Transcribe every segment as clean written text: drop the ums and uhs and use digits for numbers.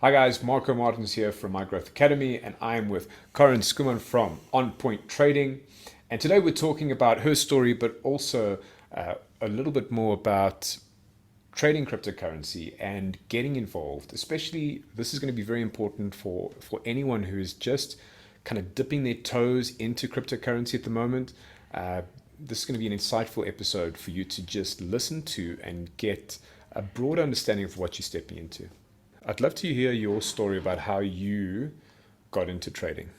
Hi guys, Marco Martins here from My Growth Academy, and I'm with Karin Schoeman from OnPoint Trading. And today we're talking about her story, but also a little bit more about trading cryptocurrency and getting involved. Especially, this is going to be very important for anyone who is just kind of dipping their toes into cryptocurrency at the moment. This is going to be an insightful episode for you to just listen to and get a broad understanding of what you're stepping into. I'd love to hear your story about how you got into trading.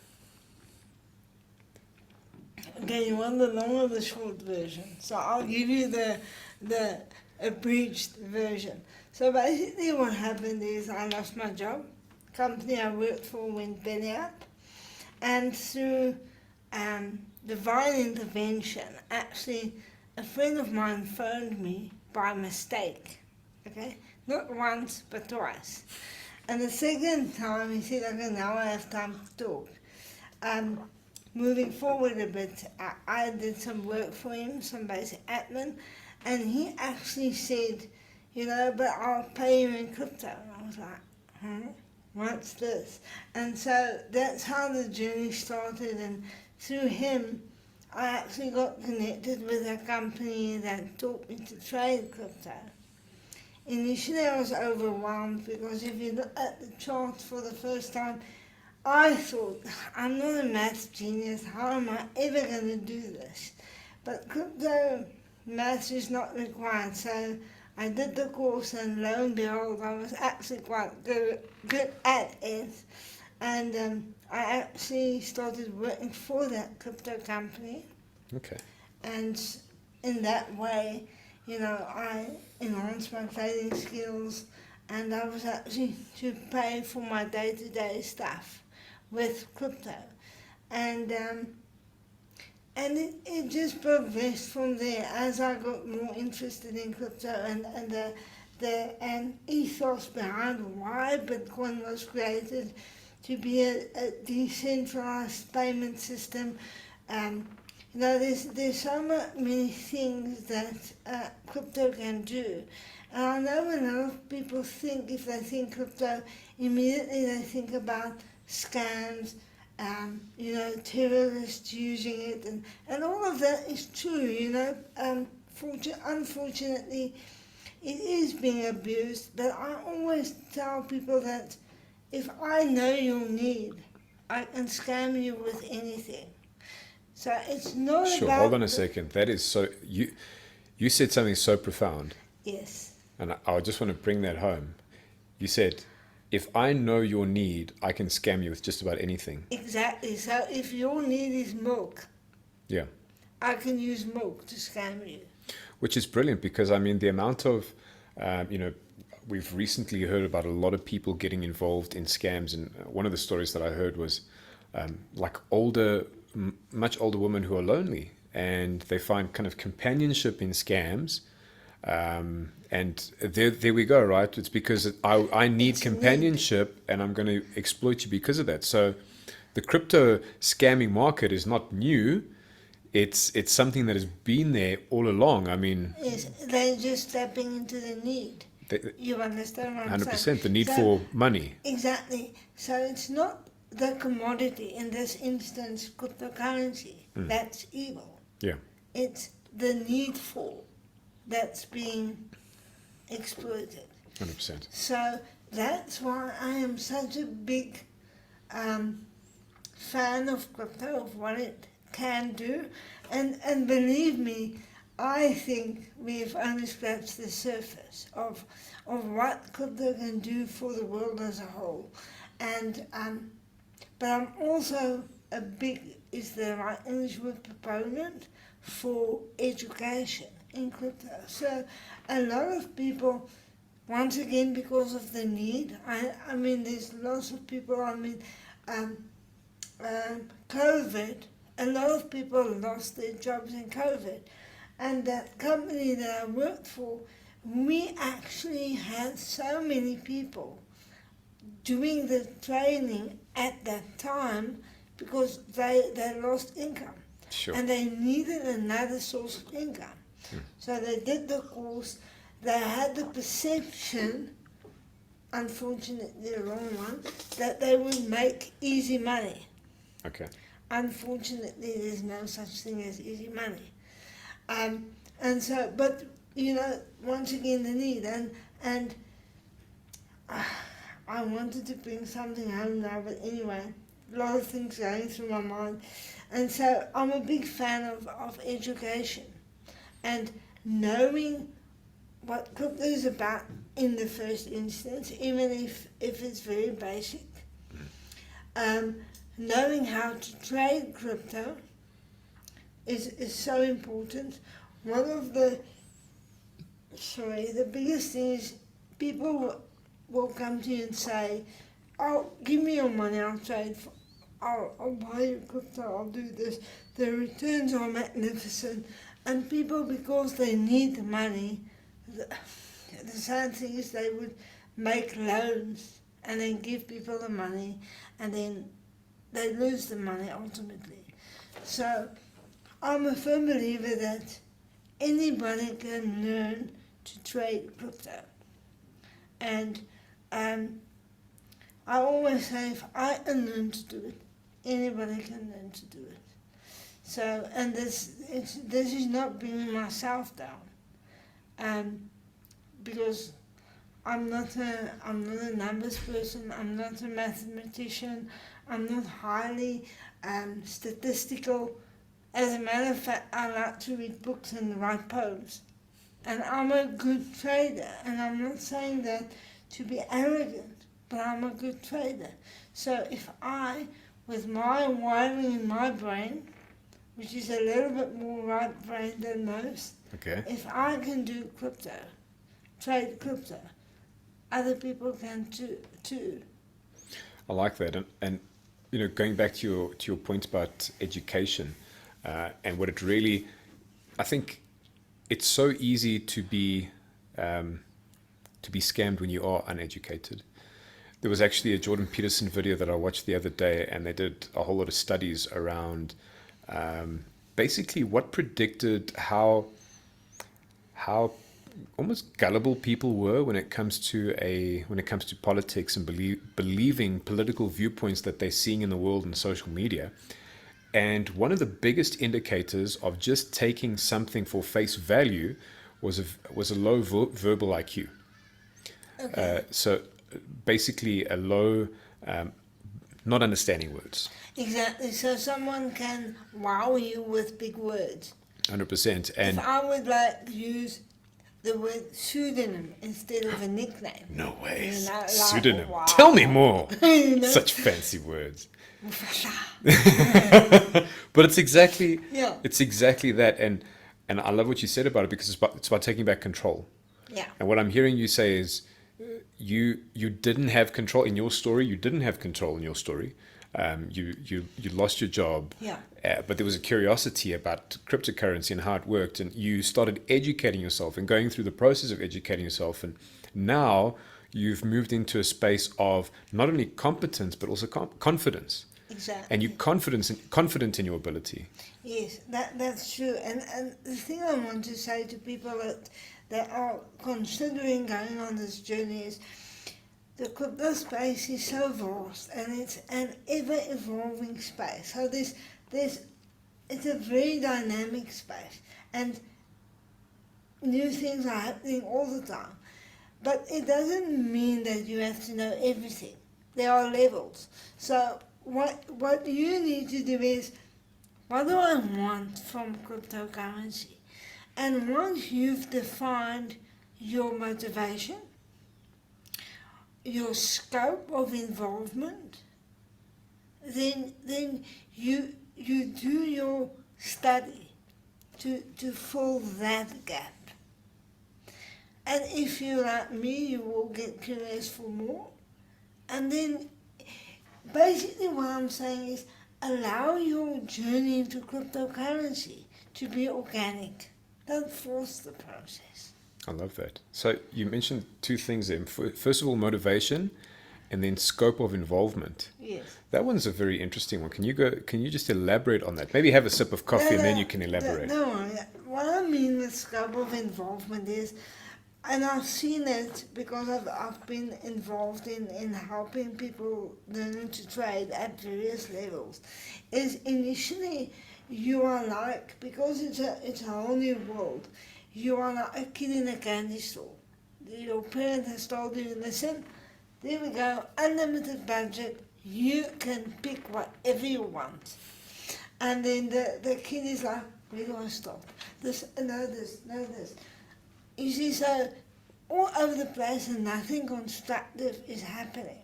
Okay, you want the long or the short version? So I'll give you the abridged version. So basically what happened is I lost my job. The company I worked for went belly up. And through divine intervention, actually a friend of mine phoned me by mistake. Okay? Not once, but twice. And the second time, he said, okay, now I have time to talk. Moving forward a bit, I did some work for him, some basic admin, and he actually said, but I'll pay you in crypto. And I was like, what's this? And so that's how the journey started, and through him, I actually got connected with a company that taught me to trade crypto. Initially I was overwhelmed because if you look at the chart for the first time, I thought, I'm not a math genius, how am I ever going to do this? But crypto math is not required, so I did the course and lo and behold, I was actually quite good at it. And I actually started working for that crypto company. Okay. And in that way, I enhanced my trading skills, and I was actually to pay for my day-to-day stuff with crypto. And it just progressed from there as I got more interested in crypto and the ethos behind why Bitcoin was created to be a decentralized payment system. There's so many things that crypto can do. And I know a lot of people think, if they think crypto, immediately they think about scams, terrorists using it, and all of that is true, unfortunately, it is being abused, but I always tell people that if I know your need, I can scam you with anything. So it's not Sure, about... hold on a second. That is so, you said something so profound. Yes. And I just want to bring that home. You said, if I know your need, I can scam you with just about anything. Exactly. So if your need is milk, Yeah. I can use milk to scam you. Which is brilliant because, the amount of, we've recently heard about a lot of people getting involved in scams. And one of the stories that I heard was much older women who are lonely, and they find kind of companionship in scams. And there we go, right? It's because I need companionship, and I'm going to exploit you because of that. So the crypto scamming market is not new. It's something that has been there all along. Yes, they're just tapping into the need. You understand what I'm saying? 100%, the need for money. Exactly. So it's not the commodity, in this instance, cryptocurrency, that's evil. Yeah. It's the need for that's being exploited. 100%. So that's why I am such a big fan of crypto, of what it can do. And believe me, I think we've only scratched the surface of what crypto can do for the world as a whole. And but I'm also a big, is the right English word, proponent for education in crypto. So a lot of people, once again, because of the need, there's lots of people, COVID, a lot of people lost their jobs in COVID. And that company that I worked for, we actually had so many people doing the training at that time because they lost income. Sure. And they needed another source of income. So they did the course, they had the perception unfortunately the wrong one, that they would make easy money. Okay. Unfortunately, there's no such thing as easy money. And so, but, once again, the need. And I wanted to bring something home now, but anyway, a lot of things going through my mind. And so I'm a big fan of education and knowing what crypto is about in the first instance, even if it's very basic. Knowing how to trade crypto is so important. One of the biggest thing is people will come to you and say, "Oh, give me your money, I'll trade. I'll buy you crypto, I'll do this." The returns are magnificent. And people, because they need the money, the sad thing is they would make loans and then give people the money and then they lose the money ultimately. So I'm a firm believer that anybody can learn to trade crypto. And I always say, if I can learn to do it, anybody can learn to do it. So, and this is not bringing myself down, because I'm not a numbers person. I'm not a mathematician. I'm not highly statistical. As a matter of fact, I like to read books and write poems. And I'm a good trader, and I'm not saying that to be arrogant, but I'm a good trader. So if I, with my wiring in my brain, which is a little bit more right brain than most, Okay. if I can do trade crypto, other people can too. I like that, and going back to your point about education, and what it really, I think, it's so easy to be scammed when you are uneducated. There was actually a Jordan Peterson video that I watched the other day, and they did a whole lot of studies around basically what predicted how almost gullible people were when it comes to politics and believing political viewpoints that they're seeing in the world and social media. And one of the biggest indicators of just taking something for face value was a low verbal IQ. Okay. So basically a low not understanding words. Exactly. So someone can wow you with big words. 100%. And if I would use the word pseudonym instead of a nickname. No way. Pseudonym. Wow. Tell me more. Such fancy words. But it's exactly that, and I love what you said about it, because it's about taking back control. Yeah. And what I'm hearing you say is you didn't have control in your story. You didn't have control in your story. You lost your job. Yeah. But there was a curiosity about cryptocurrency and how it worked, and you started educating yourself and going through the process of educating yourself, and now you've moved into a space of not only competence but also confidence. Exactly. And you're confident in your ability. Yes, that's true. And the thing I want to say to people that are considering going on this journey is the crypto space is so vast, and it's an ever-evolving space. So it's a very dynamic space, and new things are happening all the time. But it doesn't mean that you have to know everything. There are levels. So what you need to do is, what do I want from cryptocurrency? And once you've defined your motivation, your scope of involvement, then you do your study to fill that gap. And if you're like me, you will get curious for more. And then basically what I'm saying is, allow your journey into cryptocurrency to be organic. Don't force the process. I love that. So you mentioned two things there. First of all, motivation, and then scope of involvement. Yes. That one's a very interesting one. Can you just elaborate on that? Maybe have a sip of coffee and then you can elaborate. No, what I mean with scope of involvement is, And I've seen it because I've been involved in helping people learning to trade at various levels. Is initially you are like, because it's a whole new world, you are like a kid in a candy store. Your parent has told you, listen, there we go, unlimited budget, you can pick whatever you want. And then the kid is like, where do I start? This, no this, no this. You see, so all over the place and nothing constructive is happening.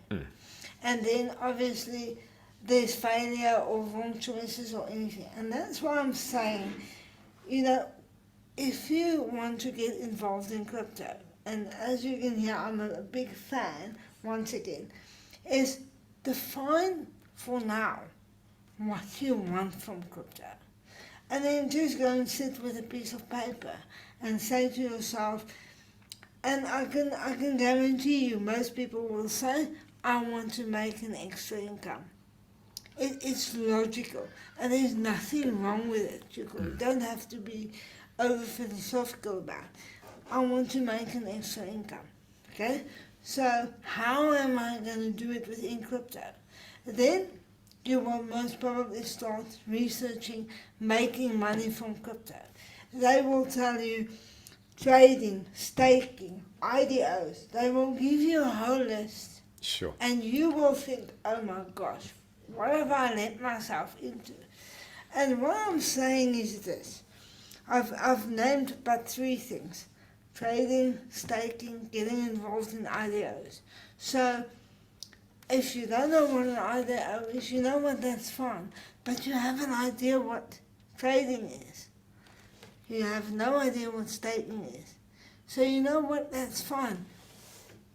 And then obviously there's failure or wrong choices or anything. And that's why I'm saying, if you want to get involved in crypto, and as you can hear, I'm a big fan, once again, is define for now what you want from crypto. And then just go and sit with a piece of paper and say to yourself, and I can guarantee you most people will say, I want to make an extra income. It's logical, and there's nothing wrong with it. You don't have to be over philosophical about it. I want to make an extra income. Okay? So how am I going to do it within crypto? Then you will most probably start researching making money from crypto. They will tell you trading, staking, IDOs. They will give you a whole list. Sure. And you will think, oh my gosh, what have I let myself into? And what I'm saying is this. I've named but 3 things. Trading, staking, getting involved in IDOs. So if you don't know what an IDO is, you know what, that's fine. But you have an idea what trading is. You have no idea what staking is. So you know what, that's fine.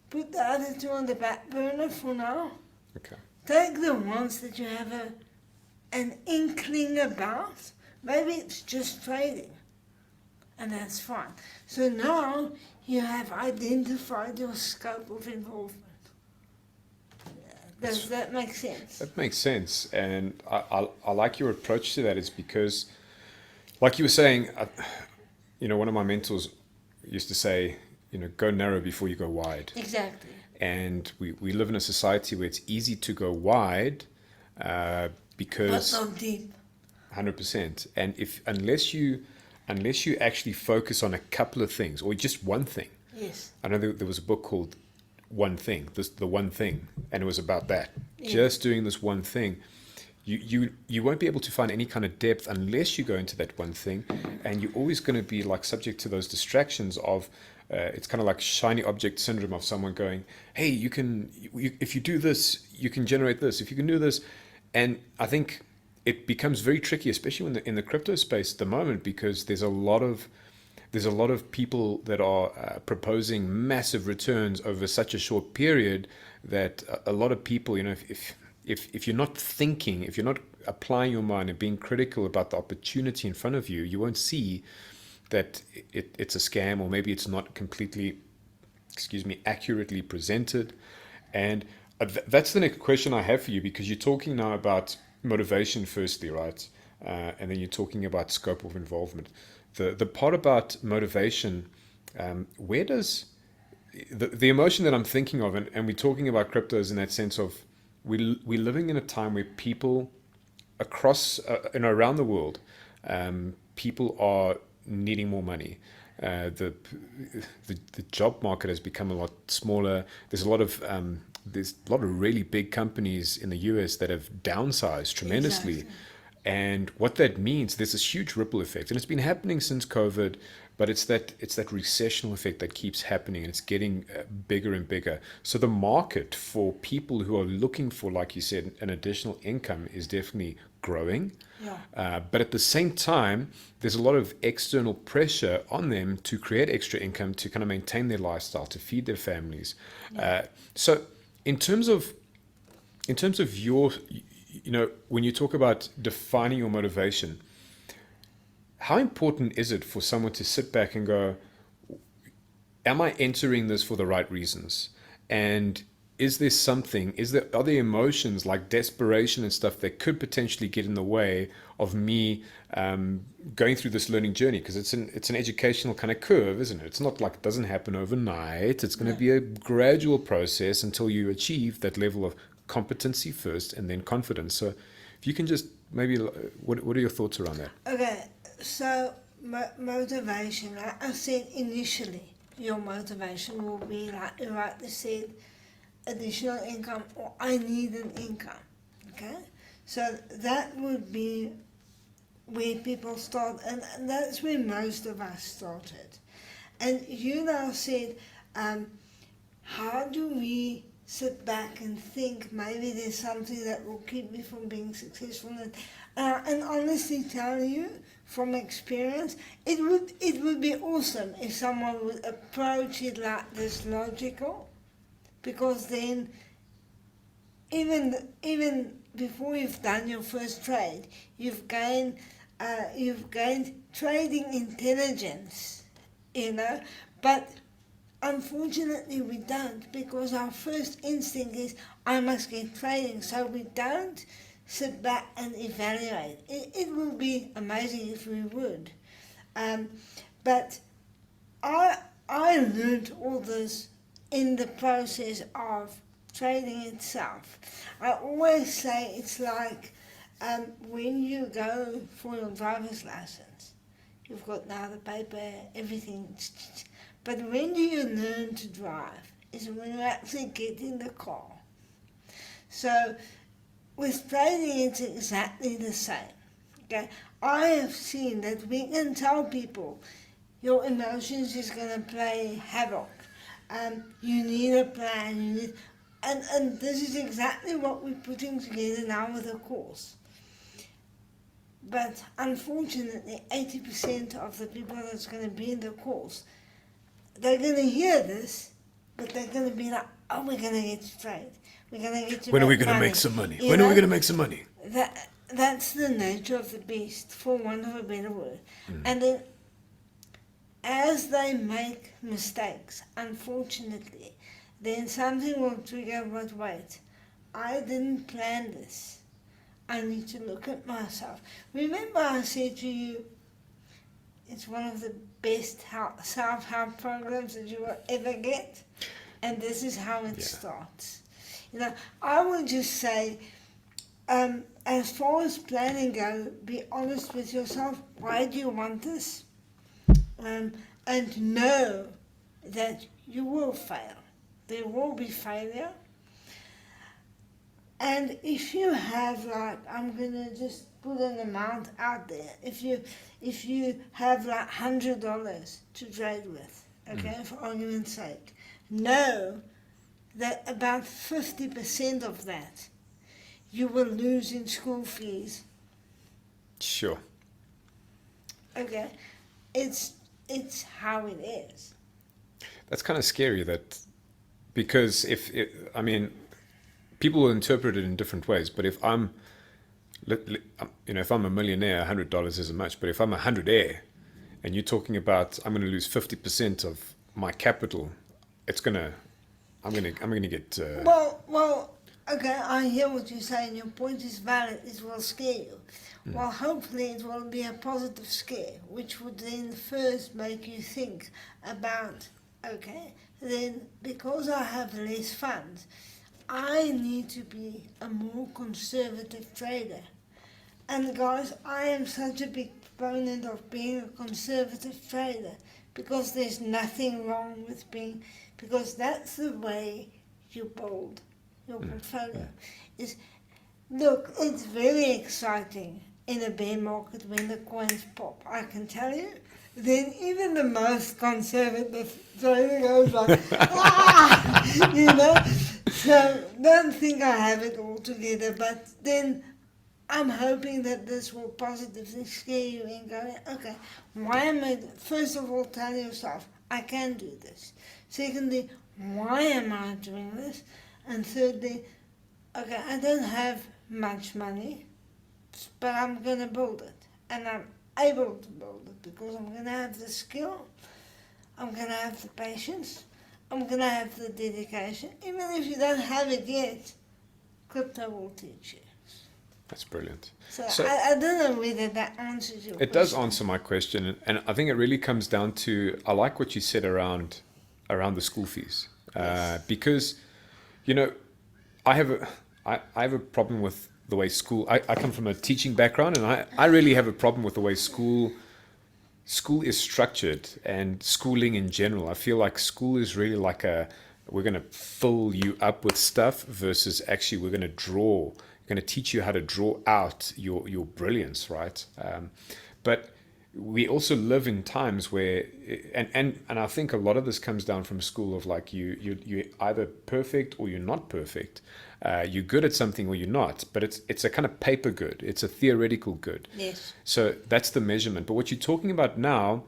Put the other 2 on the back burner for now. Okay. Take the ones that you have an inkling about. Maybe it's just trading. And that's fine. So now you have identified your scope of involvement. Does that make sense? That makes sense. And I like your approach to that. Is because, like you were saying, one of my mentors used to say, go narrow before you go wide. Exactly. And we live in a society where it's easy to go wide because... But not deep. 100%. And unless you actually focus on a couple of things or just one thing. Yes. I know there was a book called One Thing, the one thing, and it was about that. Yeah. Just doing this one thing. You won't be able to find any kind of depth unless you go into that one thing, and you're always going to be like subject to those distractions of it's kind of like shiny object syndrome of someone going, hey, if you do this, you can generate this, if you can do this. And I think it becomes very tricky, especially in the crypto space at the moment, because there's a lot of people that are proposing massive returns over such a short period that a lot of people, if you're not thinking, if you're not applying your mind and being critical about the opportunity in front of you, you won't see that it's a scam, or maybe it's not completely, accurately presented. And that's the next question I have for you, because you're talking now about motivation firstly, right? And then you're talking about scope of involvement. The part about motivation, where does the emotion that I'm thinking of, and we're talking about cryptos in that sense of we're living in a time where people across around the world, people are needing more money. The job market has become a lot smaller. There's a lot of really big companies in the US that have downsized tremendously. Exactly. And what that means, there's this huge ripple effect, and it's been happening since COVID, but it's that recessional effect that keeps happening, and it's getting bigger and bigger. So the market for people who are looking for, like you said, an additional income is definitely growing. Yeah. But at the same time, there's a lot of external pressure on them to create extra income to kind of maintain their lifestyle, to feed their families. Yeah. So in terms of your, when you talk about defining your motivation, how important is it for someone to sit back and go, am I entering this for the right reasons? And is there something, are there emotions like desperation and stuff that could potentially get in the way of me going through this learning journey? Because it's an educational kind of curve, isn't it? It's not like it doesn't happen overnight. It's going to be a gradual process until you achieve that level of competency first and then confidence. So if you can just maybe, what are your thoughts around that? Okay, so motivation, like I said initially, your motivation will be, like you rightly said, additional income, or I need an income. Okay, so that would be where people start, and that's where most of us started. And you now said, how do we sit back and think maybe there's something that will keep me from being successful? And honestly tell you, from experience, it would be awesome if someone would approach it like this logical, because then even before you've done your first trade, you've gained trading intelligence, but unfortunately we don't, because our first instinct is I must get trading, so we don't sit back and evaluate. It will be amazing if we would, but I learned all this in the process of trading itself. I always say it's like when you go for your driver's license, you've got now the paper, everything, but when do you learn to drive? Is when you actually get in the car. So with trading, it's exactly the same. Okay, I have seen that we can tell people your emotions is going to play havoc. You need a plan. And this is exactly what we're putting together now with the course. But unfortunately, 80% of the people that's going to be in the course, they're going to hear this, but they're going to be like, oh, we're going to get straight. We're going to get to When are we make going to money. make some money? You When are we know? going to make some money? That's the nature of the beast, for want of a better word. And then as they make mistakes, unfortunately, then something will trigger, but wait, I didn't plan this. I need to look at myself. Remember I said to you, it's one of the best self-help programs that you will ever get. And this is how it starts. I would just say, as far as planning goes, be honest with yourself. Why do you want this? And know that you will fail. There will be failure. And if you have, like, I'm going to just put an amount out there. If you have like $100 to trade with, okay, for argument's sake, know that about 50% of that you will lose in school fees. Sure. Okay, it's how it is. That's kind of scary, because people will interpret it in different ways. But if I'm a millionaire, $100 isn't much. But if I'm a hundredaire, and you're talking about I'm going to lose 50% of my capital, I'm gonna get. Well, okay, I hear what you're saying. Your point is valid. It will scare you. Well, hopefully it will be a positive scare, which would then first make you think about, okay, then because I have less funds, I need to be a more conservative trader. And guys, I am such a big proponent of being a conservative trader, because there's nothing wrong with because that's the way you build your portfolio. Look, it's very exciting in a bear market when the coins pop, I can tell you. Then even the most conservative trader goes like, So don't think I have it all together, but then I'm hoping that this will positively scare you and go, okay, why am I, first of all, tell yourself, I can do this. Secondly, why am I doing this? And thirdly, okay, I don't have much money, but I'm going to build it. And I'm able to build it because I'm going to have the skill, I'm going to have the patience, I'm going to have the dedication. Even if you don't have it yet, crypto will teach you. That's brilliant. So, So I don't know whether that answers your question. it does answer my question, and I think it really comes down to, I like what you said around the school fees, Yes. because, you know, I have a problem with the way school. I come from a teaching background, and I really have a problem with the way school is structured and schooling in general. I feel like school is really like we're going to fill you up with stuff versus actually we're going to teach you how to draw out your brilliance, right? But we also live in times where, and I think a lot of this comes down from school of like you're either perfect or you're not perfect. You're good at something or you're not, but it's a kind of paper good. It's a theoretical good. Yes. So that's the measurement. But what you're talking about now,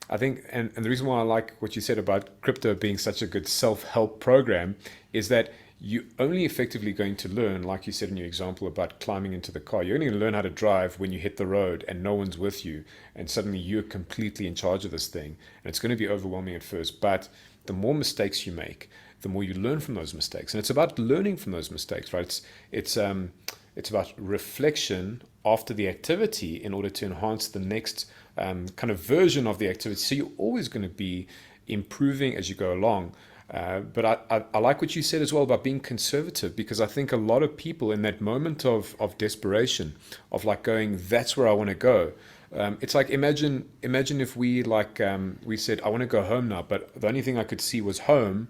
I think, and the reason why I like what you said about crypto being such a good self-help program is that you're only effectively going to learn, like you said in your example about climbing into the car, you're only going to learn how to drive when you hit the road and no one's with you, and suddenly you're completely in charge of this thing. And it's going to be overwhelming at first, but the more mistakes you make, the more you learn from those mistakes. And it's about learning from those mistakes, right? It's about reflection after the activity in order to enhance the next kind of version of the activity. So you're always going to be improving as you go along. But I like what you said as well about being conservative, because I think a lot of people in that moment of desperation, of like going, that's where I want to go. It's like, imagine if we we said, I want to go home now, but the only thing I could see was home,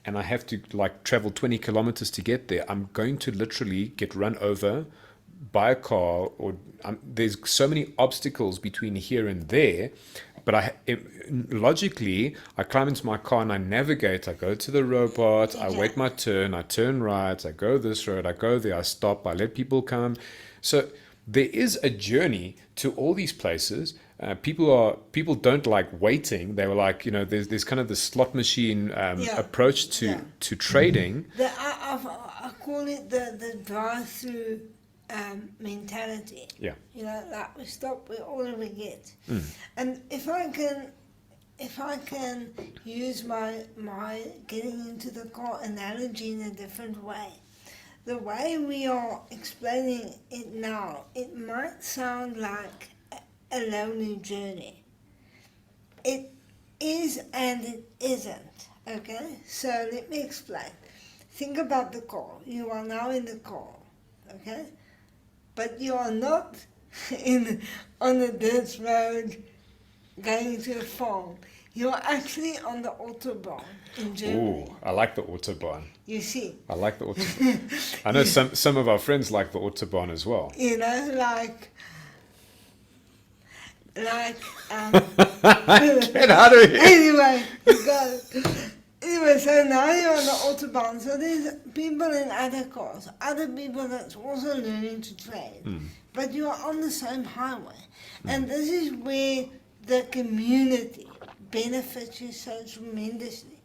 and I have to like travel 20 kilometers to get there. I'm going to literally get run over by a car, or there's so many obstacles between here and there. But logically, I climb into my car and I navigate. I go to the robot, I wait my turn, I turn right, I go this road, I go there, I stop, I let people come. So there is a journey to all these places. People don't like waiting. They were like, there's kind of the slot machine approach to trading. I call it the drive-through mentality. Yeah. Like we stop, we order, we get. And if I can use my getting into the car analogy in a different way, the way we are explaining it now, it might sound like a lonely journey. It is and it isn't. Okay, so let me explain. Think about the car. You are now in the car. Okay. But you are not on a dirt road going to a farm. You are actually on the Autobahn in Germany. Ooh, I like the Autobahn. You see. I like the Autobahn. I know some of our friends like the Autobahn as well. Get out of here. Anyway, you go. Anyway, so now you're on the Autobahn, so there's people in other cars, other people that's also learning to trade, but you are on the same highway. And this is where the community benefits you so tremendously.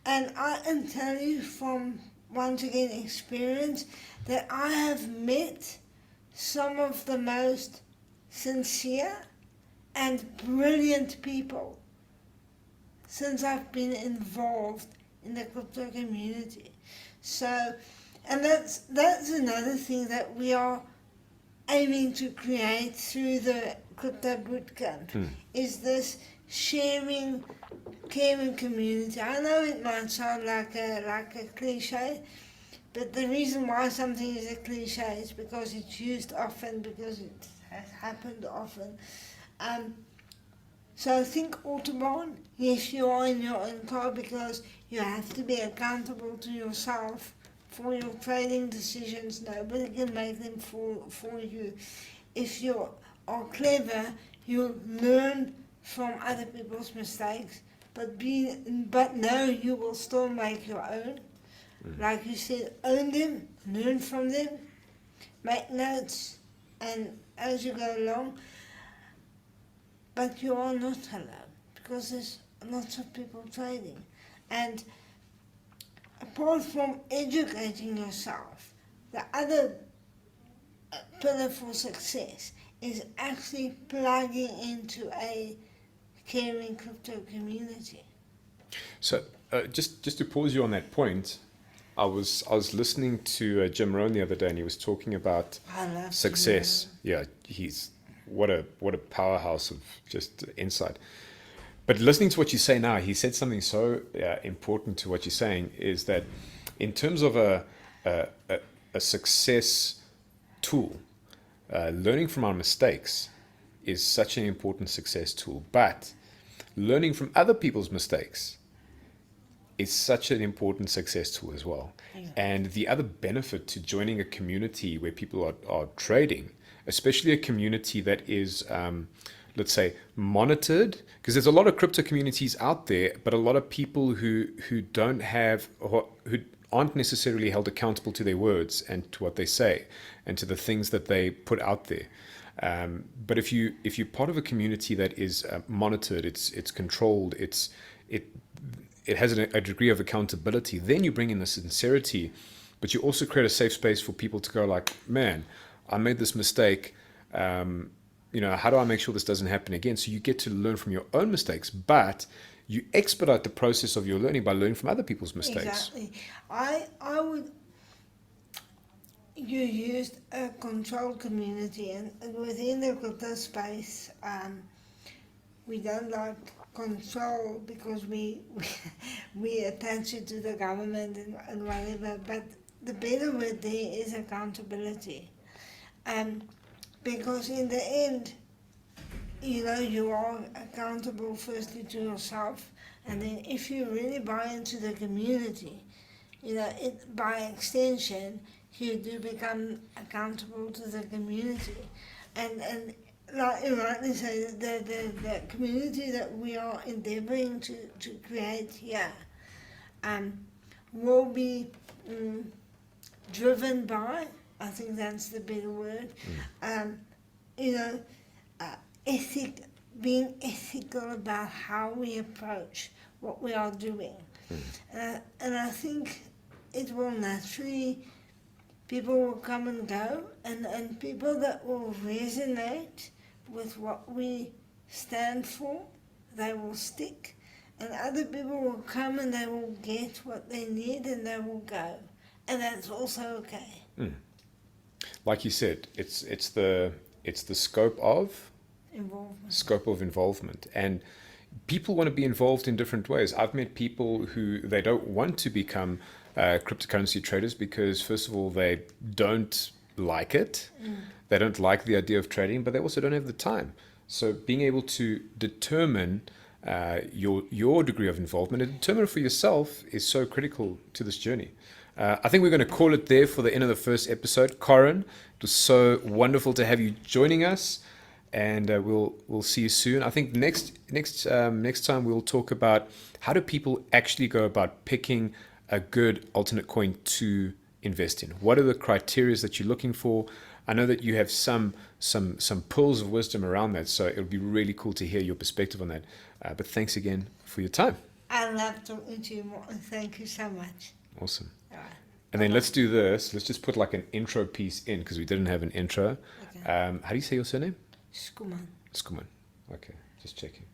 And I can tell you from, once again, experience, that I have met some of the most sincere and brilliant people since I've been involved in the crypto community. So, and that's another thing that we are aiming to create through the crypto bootcamp, is this sharing, caring community. I know it might sound like a cliche, but the reason why something is a cliche is because it's used often, because it has happened often. So think Autobahn. Yes, you are in your own car because you have to be accountable to yourself for your trading decisions. Nobody can make them for you. If you are clever, you'll learn from other people's mistakes, but no, you will still make your own. Like you said, own them, learn from them, make notes, and as you go along. But you are not alone, because there's lots of people trading. And apart from educating yourself, the other pillar for success is actually plugging into a caring crypto community. So just to pause you on that point, I was listening to Jim Rohn the other day, and he was talking about I love success. Yeah, he's what a powerhouse of just insight. But listening to what you say now, he said something so important to what you're saying is that in terms of a, a, a success tool, learning from our mistakes is such an important success tool. But learning from other people's mistakes is such an important success tool as well. Yeah. And the other benefit to joining a community where people are trading, especially a community that is, let's say, monitored, because there's a lot of crypto communities out there, but a lot of people who don't have, or who aren't necessarily held accountable to their words and to what they say and to the things that they put out there. But if you're part of a community that is monitored, it's controlled, it has a degree of accountability, then you bring in the sincerity, but you also create a safe space for people to go like, man, I made this mistake. How do I make sure this doesn't happen again? So you get to learn from your own mistakes, but you expedite the process of your learning by learning from other people's mistakes. Exactly. I would. You used a controlled community, and within the crypto space, we don't like control because we attach it to the government and whatever. But the better word there is accountability, because in the end, you are accountable firstly to yourself, and then if you really buy into the community, by extension, you do become accountable to the community, and like you rightly say, the community that we are endeavoring to create here, will be driven by. I think that's the better word. Being ethical about how we approach what we are doing. And I think it will naturally, people will come and go, and people that will resonate with what we stand for, they will stick. And other people will come and they will get what they need and they will go. And that's also okay. Like you said, it's the scope of involvement, and people want to be involved in different ways. I've met people who they don't want to become cryptocurrency traders because, first of all, they don't like it. They don't like the idea of trading, but they also don't have the time. So being able to determine your degree of involvement and determine it for yourself is so critical to this journey. I think we're going to call it there for the end of the first episode. Karin, it was so wonderful to have you joining us, and we'll see you soon. I think next time we'll talk about how do people actually go about picking a good alternate coin to invest in. What are the criteria that you're looking for? I know that you have some pearls of wisdom around that, so it'll be really cool to hear your perspective on that. But thanks again for your time. I love talking to you more. Thank you so much. Awesome. All right. And then let's do this. Let's just put like an intro piece in because we didn't have an intro. Okay. How do you say your surname? Schoeman. Schoeman. Okay, just checking.